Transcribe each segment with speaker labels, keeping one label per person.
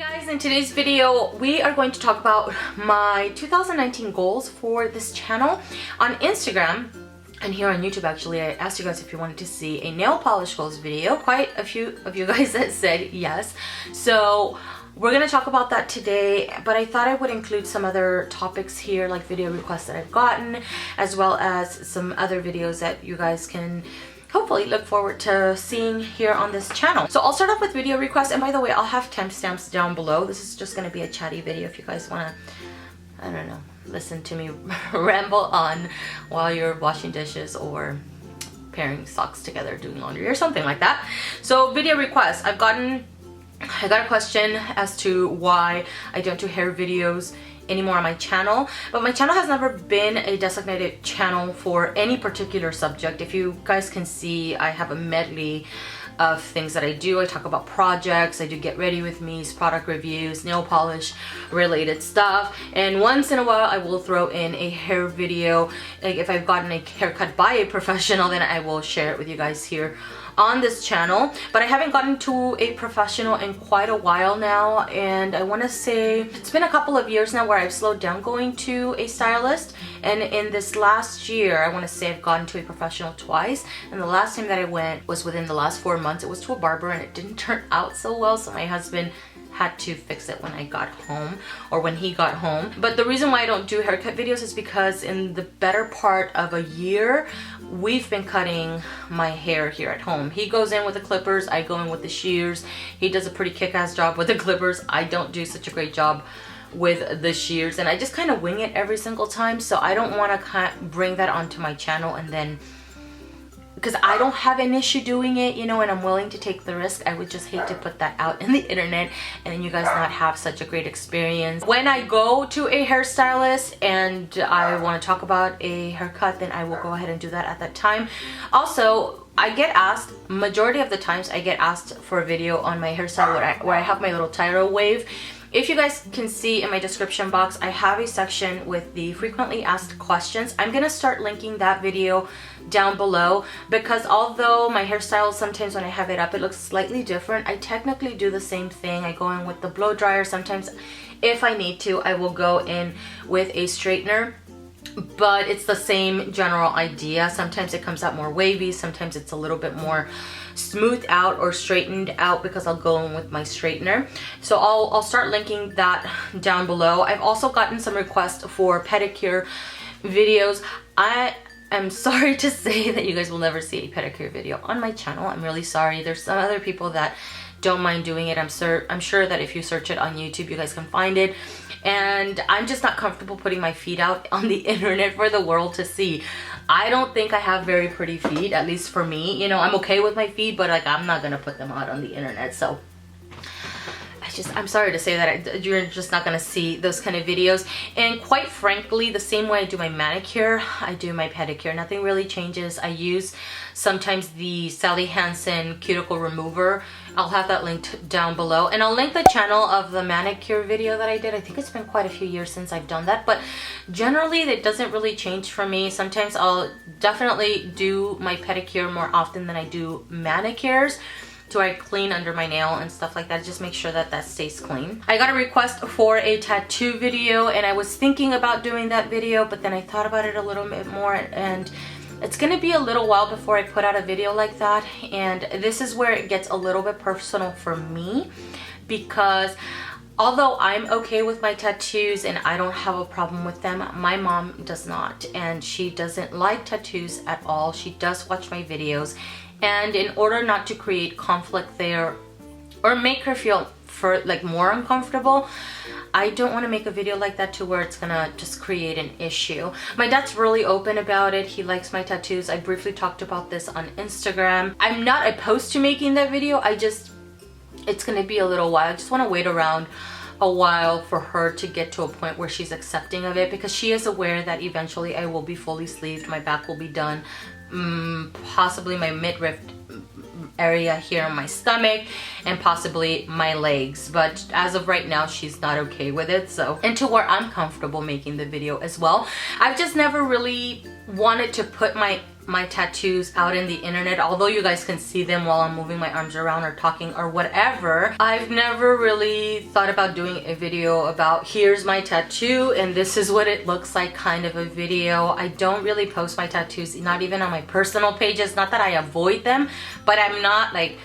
Speaker 1: Guys, in today's video we are going to talk about my 2019 goals for this channel. On Instagram and here on YouTube, actually, I asked you guys if you wanted to see a nail polish goals video. Quite a few of you guys that said yes, so we're gonna talk about that today, but I thought I would include some other topics here, like video requests that I've gotten, as well as some other videos that you guys can hopefully look forward to seeing here on this channel. So I'll start off with video requests, and by the way, I'll have timestamps down below. This is just going to be a chatty video if you guys want to, I don't know, listen to me ramble on while you're washing dishes or pairing socks together, doing laundry or something like that. So video requests, I got a question as to why I don't do hair videos anymore on my channel, but my channel has never been a designated channel for any particular subject. If you guys can see, I have a medley of things that I do. I talk about projects, I do get ready with me's, product reviews, nail polish related stuff, and once in a while I will throw in a hair video. Like if I've gotten a haircut by a professional, then I will share it with you guys here on this channel. But I haven't gotten to a professional in quite a while now, and I want to say it's been a couple of years now where I've slowed down going to a stylist, and in this last year I want to say I've gotten to a professional twice, and the last time that I went was within the last 4 months. It was to a barber and it didn't turn out so well, so my husband had to fix it when I got home, or when he got home. But the reason why I don't do haircut videos is because in the better part of a year we've been cutting my hair here at home. He goes in with the clippers, I go in with the shears. He does a pretty kick-ass job with the clippers. I don't do such a great job with the shears, and I just kind of wing it every single time. So I don't want to bring that onto my channel, and then because I don't have an issue doing it, you know, and I'm willing to take the risk, I would just hate to put that out in the internet and then you guys not have such a great experience. When I go to a hairstylist and I want to talk about a haircut, then I will go ahead and do that at that time. Also, I get asked, majority of the times I get asked for a video on my hairstyle where I have my little Tyro wave. If you guys can see in my description box, I have a section with the frequently asked questions. I'm gonna start linking that video down below, because although my hairstyle sometimes when I have it up it looks slightly different, I technically do the same thing. I go in with the blow dryer. Sometimes if I need to, I will go in with a straightener, but it's the same general idea. Sometimes it comes out more wavy, sometimes it's a little bit more smoothed out or straightened out because I'll go in with my straightener. So I'll start linking that down below. I've also gotten some requests for pedicure videos. I am sorry to say that you guys will never see a pedicure video on my channel. I'm really sorry. There's some other people that don't mind doing it. I'm sure that if you search it on YouTube, you guys can find it. And I'm just not comfortable putting my feet out on the internet for the world to see. I don't think I have very pretty feet, at least for me. You know, I'm okay with my feet, but like I'm not gonna put them out on the internet. So I'm sorry to say that you're just not gonna see those kind of videos. And quite frankly, the same way I do my manicure, I do my pedicure. Nothing really changes. I use sometimes the Sally Hansen cuticle remover. I'll have that linked down below, and I'll link the channel of the manicure video that I did. I think it's been quite a few years since I've done that, but generally it doesn't really change for me. Sometimes I'll definitely do my pedicure more often than I do manicures, so I clean under my nail and stuff like that. Just make sure that that stays clean. I got a request for a tattoo video, and I was thinking about doing that video, but then I thought about it a little bit more, and it's gonna be a little while before I put out a video like that. And this is where it gets a little bit personal for me, because although I'm okay with my tattoos and I don't have a problem with them, my mom does not, and she doesn't like tattoos at all. She does watch my videos, and in order not to create conflict there or make her feel more uncomfortable, I don't want to make a video like that to where it's gonna just create an issue. My dad's really open about it. He likes my tattoos. I briefly talked about this on Instagram. I'm not opposed to making that video. It's gonna be a little while. I just want to wait around a while for her to get to a point where she's accepting of it, because she is aware that eventually I will be fully sleeved. My back will be done, possibly my midriff area here on my stomach, and possibly my legs. But as of right now, she's not okay with it. So, and to where I'm comfortable making the video as well. I've just never really wanted to put my my tattoos out in the internet, although you guys can see them while I'm moving my arms around or talking or whatever. I've never really thought about doing a video about here's my tattoo and this is what it looks like kind of a video. I don't really post my tattoos, not even on my personal pages. Not that I avoid them, but I'm not like,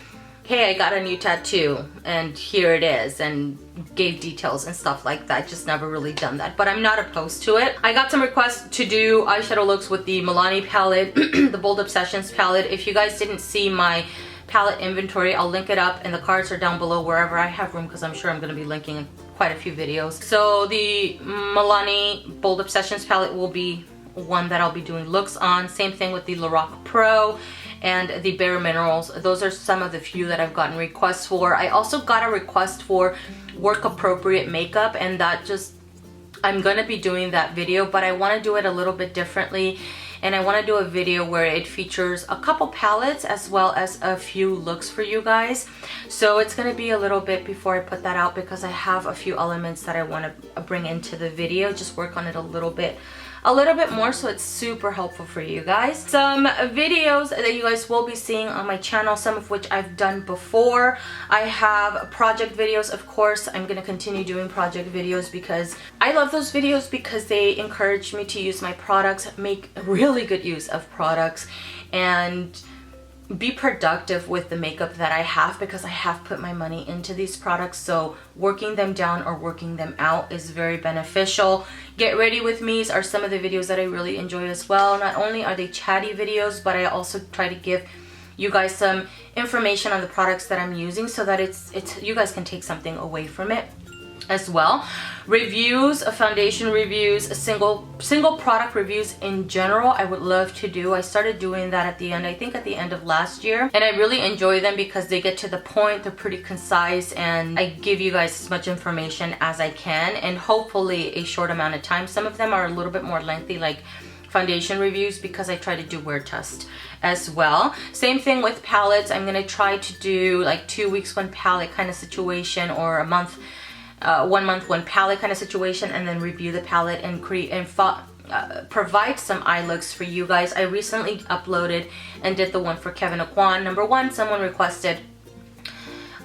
Speaker 1: hey, I got a new tattoo and here it is, and gave details and stuff like that. Just never really done that, but I'm not opposed to it. I got some requests to do eyeshadow looks with the Milani palette, the Bold Obsessions palette. If you guys didn't see my palette inventory, I'll link it up and the cards are down below wherever I have room, because I'm sure I'm going to be linking quite a few videos. So the Milani Bold Obsessions palette will be one that I'll be doing looks on. Same thing with the Lorac Pro and the Bare Minerals. Those are some of the few that I've gotten requests for. I also got a request for work appropriate makeup, and that just, I'm gonna be doing that video, but I want to do it a little bit differently, and I want to do a video where it features a couple palettes as well as a few looks for you guys. So it's gonna be a little bit before I put that out, because I have a few elements that I want to bring into the video, just work on it a little bit more, so it's super helpful for you guys. Some videos that you guys will be seeing on my channel, some of which I've done before. I have project videos, of course. I'm gonna continue doing project videos because I love those videos, because they encourage me to use my products, make really good use of products, and be productive with the makeup that I have, because I have put my money into these products. So working them down or working them out is very beneficial. Get Ready With Me's are some of the videos that I really enjoy as well. Not only are they chatty videos, but I also try to give you guys some information on the products that I'm using, so that it's you guys can take something away from it as well. Reviews, foundation reviews, single product reviews in general, I would love to do. I started doing that at the end, I think at the end of last year, and I really enjoy them because they get to the point, they're pretty concise, and I give you guys as much information as I can, and hopefully a short amount of time. Some of them are a little bit more lengthy, like foundation reviews, because I try to do wear test as well. Same thing with palettes. I'm gonna try to do like 2 weeks one palette kind of situation, or a month 1 month one palette kind of situation, and then review the palette and create and provide some eye looks for you guys. I recently uploaded and did the one for Kevin Aquan. Number one, someone requested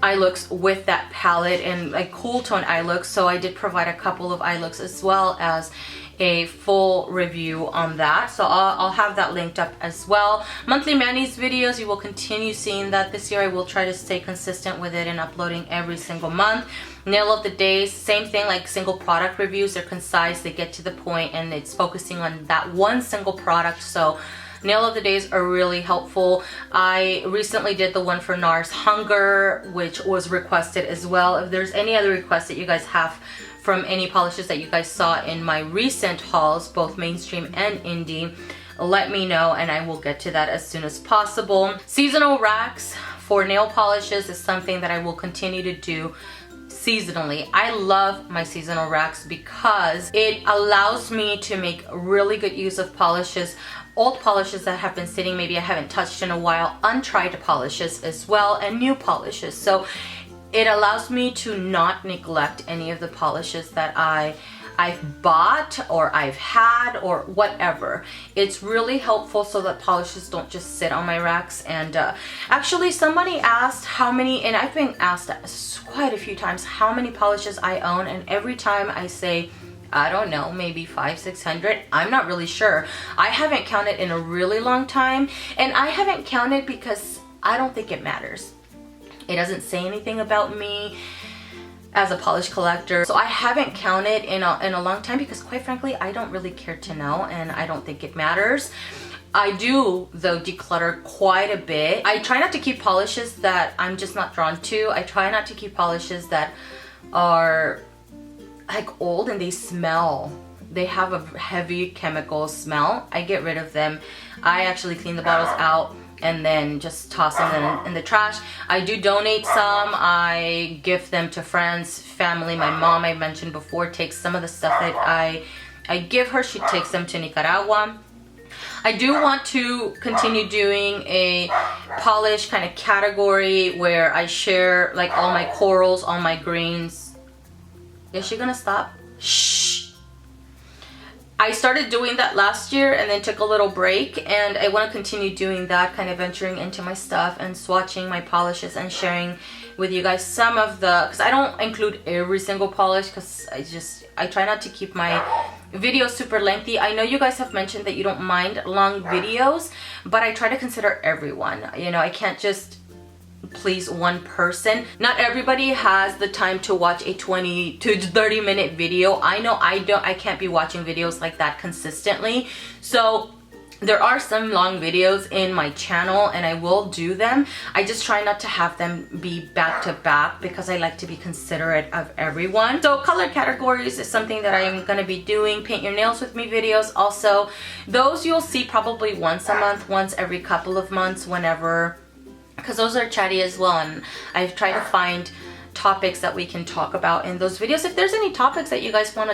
Speaker 1: eye looks with that palette and like cool tone eye looks, so I did provide a couple of eye looks as well as a full review on that. So I'll have that linked up as well. Monthly Manis videos, you will continue seeing that this year. I will try to stay consistent with it and uploading every single month. Nail of the Days, same thing, like single product reviews. They're concise, they get to the point, and it's focusing on that one single product. So Nail of the Days are really helpful. I recently did the one for NARS Hunger, which was requested as well. If there's any other requests that you guys have from any polishes that you guys saw in my recent hauls, both mainstream and indie, let me know and I will get to that as soon as possible. Seasonal racks for nail polishes is something that I will continue to do seasonally. I love my seasonal racks because it allows me to make really good use of polishes, old polishes that have been sitting, maybe I haven't touched in a while, untried polishes as well, and new polishes. So it allows me to not neglect any of the polishes that I've bought or I've had or whatever. It's really helpful so that polishes don't just sit on my racks. And actually somebody asked how many, and I've been asked quite a few times how many polishes I own, and every time I say, I don't know, maybe 500-600. I'm not really sure. I haven't counted in a really long time, and I haven't counted because I don't think it matters. It doesn't say anything about me as a polish collector. So I haven't counted in a long time because quite frankly, I don't really care to know, and I don't think it matters. I do though declutter quite a bit. I try not to keep polishes that I'm just not drawn to. I try not to keep polishes that are like old and they smell. They have a heavy chemical smell. I get rid of them. I actually clean the bottles out and then just toss them in the trash. I do donate some. I gift them to friends, family. My mom, I mentioned before, takes some of the stuff that I give her. She takes them to Nicaragua. I do want to continue doing a polish kind of category where I share like all my corals, all my greens. Is she gonna stop? Shh. I started doing that last year and then took a little break, and I want to continue doing that, kind of venturing into my stuff and swatching my polishes and sharing with you guys some of the, because I don't include every single polish because I try not to keep my videos super lengthy. I know you guys have mentioned that you don't mind long videos, but I try to consider everyone. You know, I can't just please one person. Not everybody has the time to watch a 20 to 30 minute video. I know I can't be watching videos like that consistently. So there are some long videos in my channel and I will do them. I just try not to have them be back to back because I like to be considerate of everyone. So color categories is something that I am going to be doing. Paint your nails with me videos also. Those you'll see probably once a month, once every couple of months, whenever, because those are chatty as well, and I've tried to find topics that we can talk about in those videos. If there's any topics that you guys want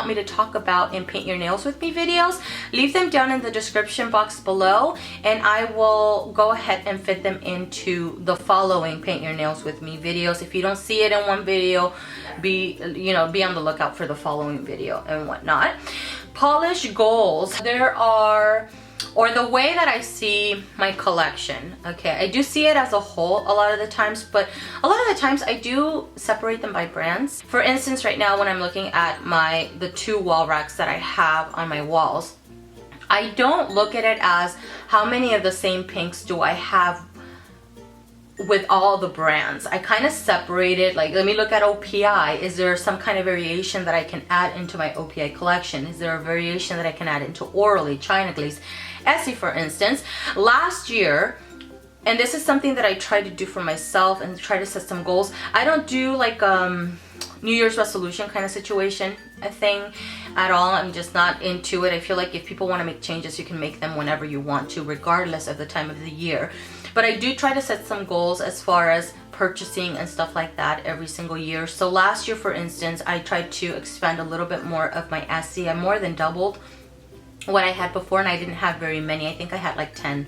Speaker 1: me to talk about in Paint Your Nails with Me videos, leave them down in the description box below and I will go ahead and fit them into the following Paint Your Nails with Me videos. If you don't see it in one video, be on the lookout for the following video and whatnot. Polish goals. There are, or the way that I see my collection, okay, I do see it as a whole a lot of the times, but a lot of the times I do separate them by brands. For instance, right now when I'm looking at the 2 wall racks that I have on my walls, I don't look at it as how many of the same pinks do I have with all the brands. I kind of separate it, like let me look at OPI. Is there some kind of variation that I can add into my OPI collection? Is there a variation that I can add into Orly, China Glaze, Essie, for instance? Last year, and this is something that I try to do for myself and try to set some goals. I don't do like New Year's resolution kind of situation, a thing at all. I'm just not into it. I feel like if people want to make changes, you can make them whenever you want to, regardless of the time of the year. But I do try to set some goals as far as purchasing and stuff like that every single year. So last year, for instance, I tried to expand a little bit more of my Essie. I more than doubled what I had before, and I didn't have very many. I think I had like 10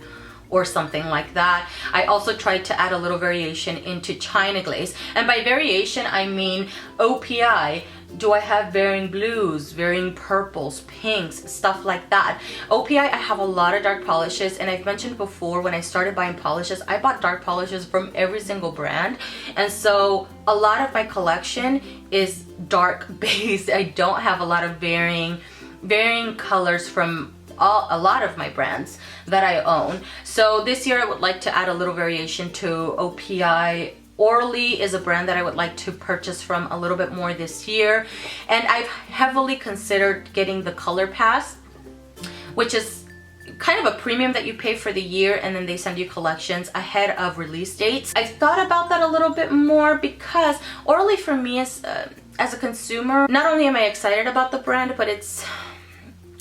Speaker 1: or something like that. I also tried to add a little variation into China Glaze. And by variation, I mean OPI. Do I have varying blues, varying purples, pinks, stuff like that? OPI, I have a lot of dark polishes, and I've mentioned before when I started buying polishes, I bought dark polishes from every single brand. And so a lot of my collection is dark based. I don't have a lot of varying colors from a lot of my brands that I own. So this year I would like to add a little variation to OPI. Orly is a brand that I would like to purchase from a little bit more this year. And I've heavily considered getting the Color Pass, which is kind of a premium that you pay for the year, and then they send you collections ahead of release dates. I've thought about that a little bit more because Orly for me is, as a consumer, not only am I excited about the brand, but it's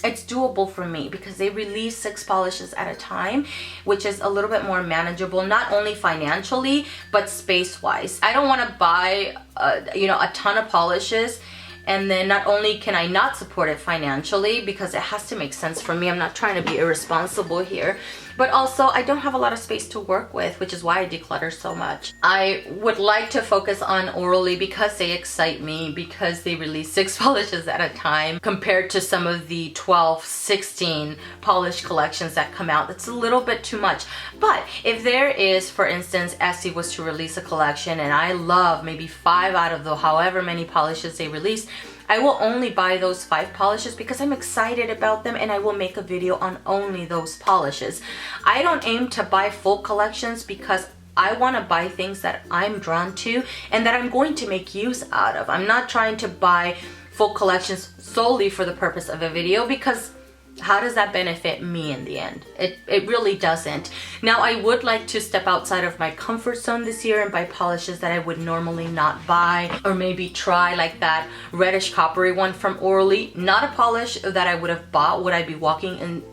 Speaker 1: doable for me because they release 6 polishes at a time, which is a little bit more manageable, not only financially but space wise. I don't want to buy a ton of polishes and then not only can I not support it financially because it has to make sense for me. I'm not trying to be irresponsible here, but also I don't have a lot of space to work with, which is why I declutter so much. I would like to focus on Orly because they excite me, because they release 6 polishes at a time compared to some of the 12, 16 polish collections that come out. That's a little bit too much. But if there is, for instance, Essie was to release a collection and I love maybe 5 out of the however many polishes they release, I will only buy those 5 polishes because I'm excited about them, and I will make a video on only those polishes. I don't aim to buy full collections because I want to buy things that I'm drawn to and that I'm going to make use out of. I'm not trying to buy full collections solely for the purpose of a video because how does that benefit me in the end? It really doesn't. Now, I would like to step outside of my comfort zone this year and buy polishes that I would normally not buy, or maybe try like that reddish coppery one from Orly. Not a polish that I would have bought. Would I be walking and,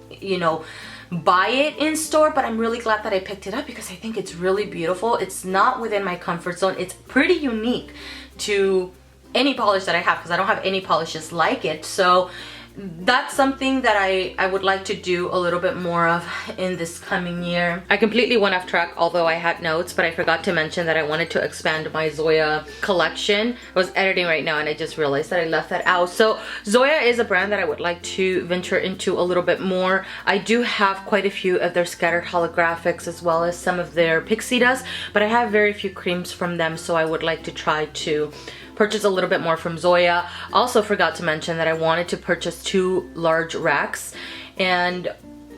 Speaker 1: buy it in store? But I'm really glad that I picked it up because I think it's really beautiful. It's not within my comfort zone. It's pretty unique to any polish that I have because I don't have any polishes like it. So that's something that I would like to do a little bit more of in this coming year. I completely went off track, although I had notes, but I forgot to mention that I wanted to expand my ZOYA collection. I was editing right now and I just realized that I left that out. So ZOYA is a brand that I would like to venture into a little bit more. I do have quite a few of their scattered holographics as well as some of their pixie dust, but I have very few creams from them, so I would like to try to purchase a little bit more from ZOYA. Also forgot to mention that I wanted to purchase 2 large racks, and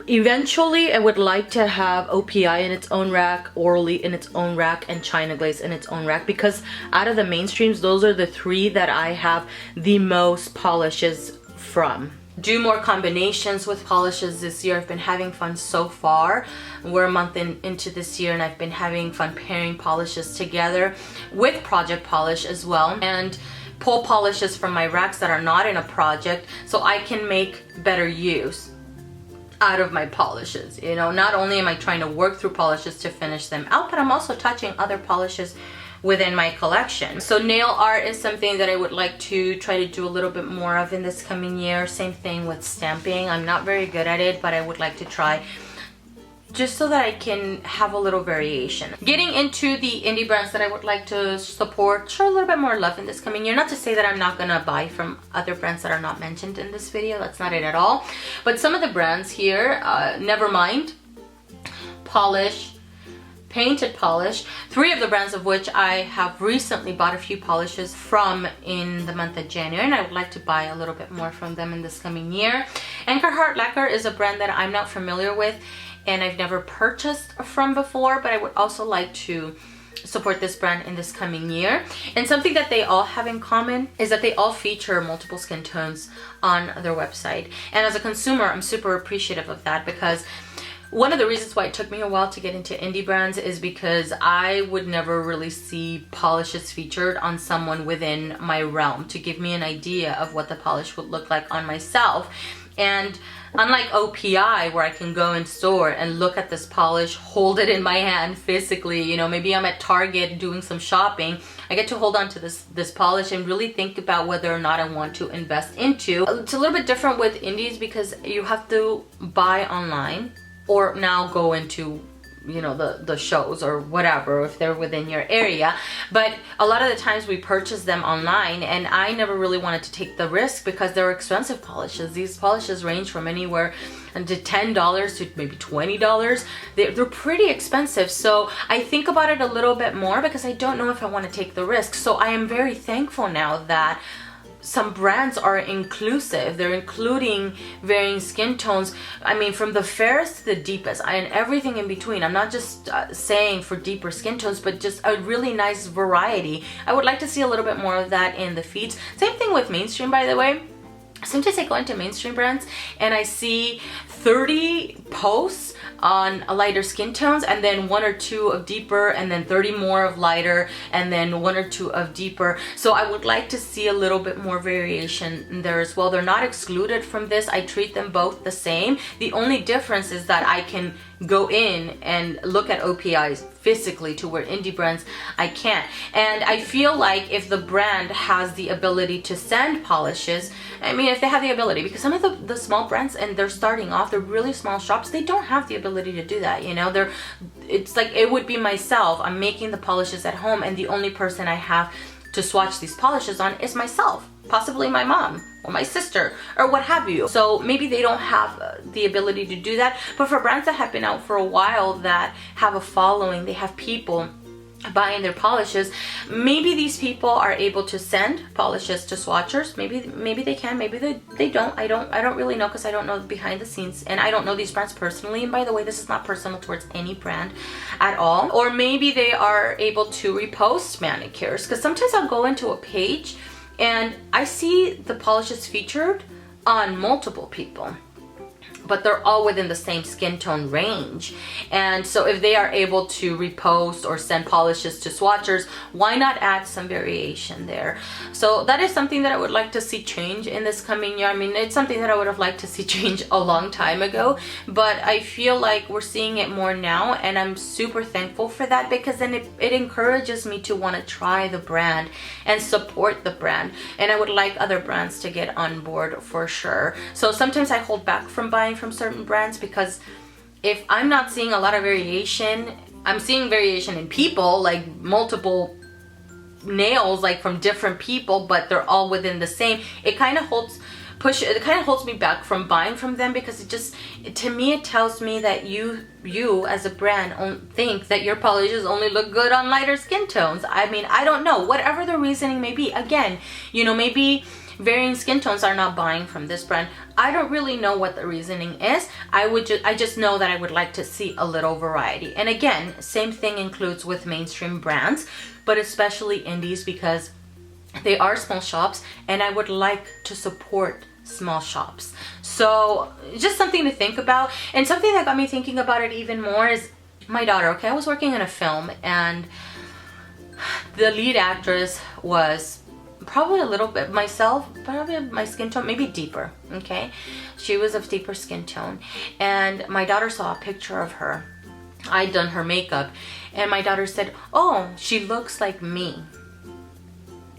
Speaker 1: eventually I would like to have OPI in its own rack, ORLY in its own rack, and China Glaze in its own rack, because out of the mainstreams, those are the 3 that I have the most polishes from. Do more combinations with polishes this year. I've been having fun so far. We're a month into this year and I've been having fun pairing polishes together with project polish as well, and pull polishes from my racks that are not in a project so I can make better use out of my polishes. You know, not only am I trying to work through polishes to finish them out, but I'm also touching other polishes within my collection. So nail art is something that I would like to try to do a little bit more of in this coming year. Same thing with stamping. I'm not very good at it, but I would like to try, just so that I can have a little variation. Getting into the indie brands that I would like to support, show a little bit more love in this coming year. Not to say that I'm not gonna buy from other brands that are not mentioned in this video, that's not it at all. But some of the brands here, Nevermind, Pahlish, Painted Polish, 3 of the brands of which I have recently bought a few polishes from in the month of January, and I would like to buy a little bit more from them in this coming year. And Lacquer is a brand that I'm not familiar with and I've never purchased from before, but I would also like to support this brand in this coming year. And something that they all have in common is that they all feature multiple skin tones on their website. And as a consumer, I'm super appreciative of that, because one of the reasons why it took me a while to get into indie brands is because I would never really see polishes featured on someone within my realm to give me an idea of what the polish would look like on myself. And unlike OPI, where I can go in store and look at this polish, hold it in my hand physically, you know, maybe I'm at Target doing some shopping, I get to hold on to this polish and really think about whether or not I want to invest into. It's a little bit different with indies because you have to buy online or now go into, you know, the shows or whatever if they're within your area. But a lot of the times we purchase them online, and I never really wanted to take the risk because they're expensive polishes. These polishes range from anywhere to $10 to maybe $20. They're pretty expensive, so I think about it a little bit more because I don't know if I want to take the risk. So I am very thankful now that some brands are inclusive. They're including varying skin tones. I mean, from the fairest to the deepest and everything in between. I'm not just saying for deeper skin tones, but just a really nice variety. I would like to see a little bit more of that in the feeds. Same thing with mainstream, by the way. Sometimes I go into mainstream brands and I see 30 posts on a lighter skin tones and then 1 or 2 of deeper and then 30 more of lighter and then 1 or 2 of deeper. So I would like to see a little bit more variation there as well. They're not excluded from this. I treat them both the same. The only difference is that I can go in and look at OPIs physically, to where indie brands I can't. And I feel like if the brand has the ability to send polishes, I mean, if they have the ability, because some of the small brands, and they're starting off, they're really small shops, they don't have the ability to do that, you know. It's like, it would be myself. I'm making the polishes at home and the only person I have to swatch these polishes on is myself, possibly my mom or my sister or what have you. So maybe they don't have the ability to do that. But for brands that have been out for a while, that have a following, they have people buying their polishes, maybe these people are able to send polishes to swatchers. Maybe they can, maybe they don't. I don't really know, because I don't know behind the scenes and I don't know these brands personally. And by the way, this is not personal towards any brand at all. Or maybe they are able to repost manicures, because sometimes I'll go into a page and I see the polishes featured on multiple people. but they're all within the same skin tone range. And so if they are able to repost or send polishes to swatchers, why not add some variation there? So that is something that I would like to see change in this coming year. I mean, it's something that I would have liked to see change a long time ago, but I feel like we're seeing it more now, and I'm super thankful for that, because then it encourages me to want to try the brand and support the brand. And I would like other brands to get on board for sure. So sometimes I hold back from buying from certain brands, because if I'm not seeing a lot of variation, I'm seeing variation in people, like multiple nails like from different people, but they're all within the same, it kind of holds me back from buying from them, because to me it tells me that you as a brand think that your polishes only look good on lighter skin tones. I mean, I don't know, whatever the reasoning may be. Again, you know, maybe varying skin tones are not buying from this brand. I don't really know what the reasoning is. I just know that I would like to see a little variety. And again, same thing includes with mainstream brands, but especially indies, because they are small shops and I would like to support small shops. So just something to think about. And something that got me thinking about it even more is my daughter. Okay, I was working in a film, and the lead actress was probably a little bit probably my skin tone, maybe deeper. Okay, she was of deeper skin tone, and my daughter saw a picture of her. I'd done her makeup, and my daughter said, "Oh, she looks like me."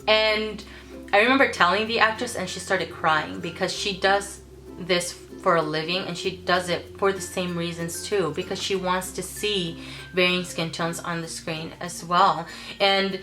Speaker 1: And I remember telling the actress, and she started crying, because she does this for a living, and she does it for the same reasons too, because she wants to see varying skin tones on the screen as well. And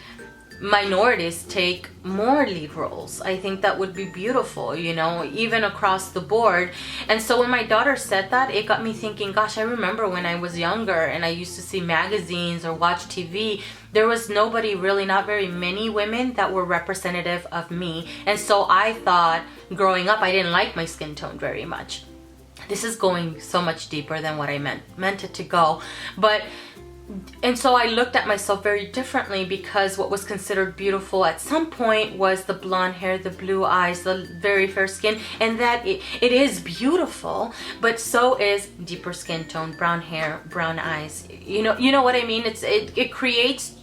Speaker 1: minorities take more lead roles. I think that would be beautiful, you know, even across the board. And so when my daughter said that, it got me thinking, gosh, I remember when I was younger and I used to see magazines or watch TV, there was nobody really, not very many women that were representative of me. And so I thought growing up, I didn't like my skin tone very much. This is going so much deeper than what I meant it to go. And so I looked at myself very differently, because what was considered beautiful at some point was the blonde hair, the blue eyes, the very fair skin, and that it is beautiful, but so is deeper skin tone, brown hair, brown eyes. You know what I mean? It creates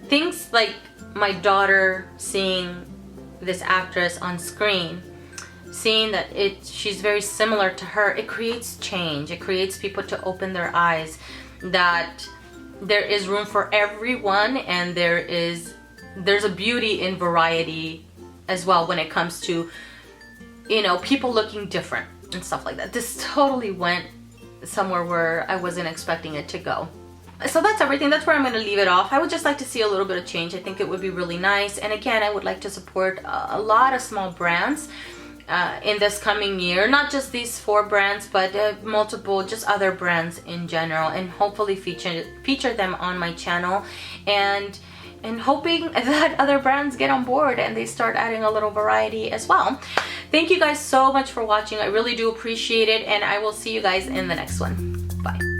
Speaker 1: things like my daughter seeing this actress on screen, seeing that she's very similar to her. It creates change. It creates people to open their eyes that there is room for everyone, and there's a beauty in variety as well when it comes to, you know, people looking different and stuff like that. This totally went somewhere where I wasn't expecting it to go. So that's everything. That's where I'm going to leave it off. I would just like to see a little bit of change. I think it would be really nice. And again, I would like to support a lot of small brands in this coming year, not just these 4 brands, but multiple, just other brands in general, and hopefully feature them on my channel, and hoping that other brands get on board and they start adding a little variety as well. Thank you guys so much for watching. I really do appreciate it, and I will see you guys in the next one. Bye.